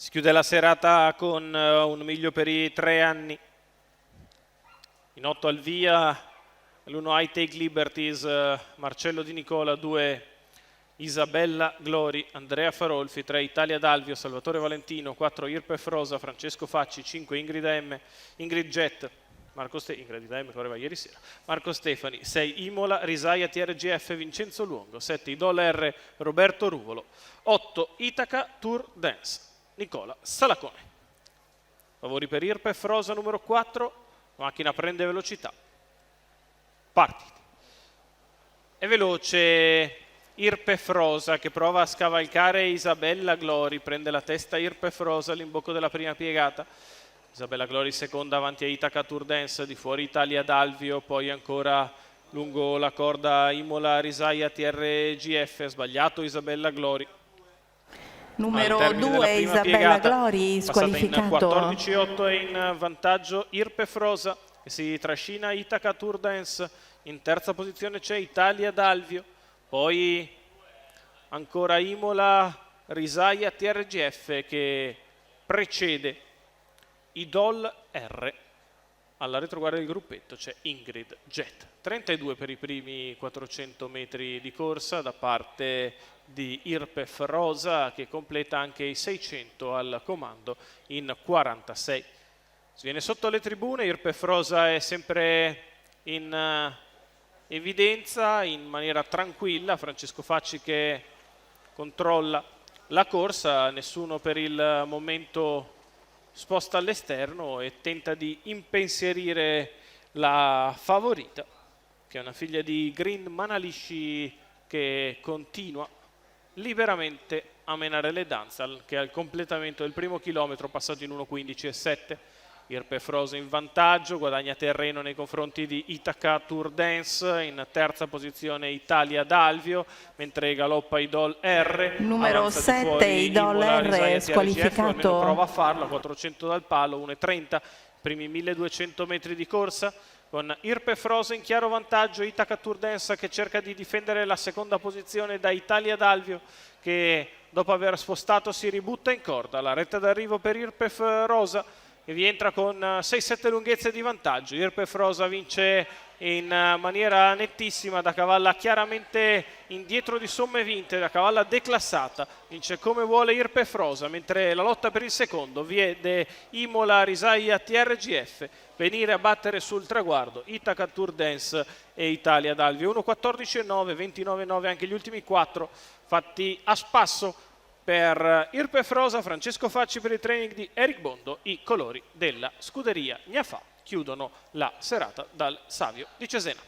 Si chiude la serata con un miglio per i 3 anni. In 8 al via, l'1 I Take Liberties, Marcello Di Nicola, 2 Isabella Glori, Andrea Farolfi, 3 Italia D'Alvio, Salvatore Valentino, 4 Irpef Rosa, Francesco Facci, 5 Ingrid M, Ingrid Jet, Ingrid M correva ieri sera, Marco Stefani, 6 Imola, Risaia TRGF, Vincenzo Luongo, 7 Idol R, Roberto Ruvolo, 8 Itaca Tour Dance, Nicola Salacone. Favori per Irpef Rosa numero 4, la macchina prende velocità. Partita. È veloce Irpef Rosa che prova a scavalcare Isabella Glori, prende la testa Irpef Rosa all'imbocco della prima piegata. Isabella Glori seconda avanti a Itaca Tour Dance, di fuori Italia D'Alvio, poi ancora lungo la corda Imola Risaia TRGF, sbagliato Isabella Glori. Numero 2 Isabella Glori, squalificato. In 14-8 è in vantaggio Irpef Rosa e si trascina Itaca Tour Dance. In terza posizione c'è Italia D'Alvio, poi ancora Imola Risaia TRGF che precede Idol R. Alla retroguardia del gruppetto c'è Ingrid Jet. 32 per i primi 400 metri di corsa da parte di Irpef Rosa che completa anche i 600 al comando in 46. Si viene sotto le tribune, Irpef Rosa è sempre in evidenza, in maniera tranquilla, Francesco Facci che controlla la corsa, nessuno per il momento sposta all'esterno e tenta di impensierire la favorita, che è una figlia di Green Manalisci che continua liberamente a menare le danze, che al completamento del primo chilometro passato in 1:15:7. Irpef Rosa in vantaggio, guadagna terreno nei confronti di Itaca Tour Dance, in terza posizione Italia D'Alvio, mentre galoppa Idol R. Numero 7 Idol R, squalificato. Almeno prova a farlo, 400 dal palo, 1:30, primi 1200 metri di corsa, con Irpef Rosa in chiaro vantaggio, Itaca Tour Dance che cerca di difendere la seconda posizione da Italia D'Alvio, che dopo aver spostato si ributta in corda. La retta d'arrivo per Irpef Rosa, che rientra con 6-7 lunghezze di vantaggio. Irpef Rosa vince in maniera nettissima, da cavalla chiaramente indietro di somme vinte, da cavalla declassata, vince come vuole Irpef Rosa, mentre la lotta per il secondo vede Imola Risaia TRGF venire a battere sul traguardo Itaca Tour Dance e Italia D'Alvio. 1:14:9, 29:9 anche gli ultimi 4 fatti a spasso per Irpef Rosa. Francesco Facci per il training di Eric Bondo. I colori della scuderia Gnafà chiudono la serata dal Savio di Cesena.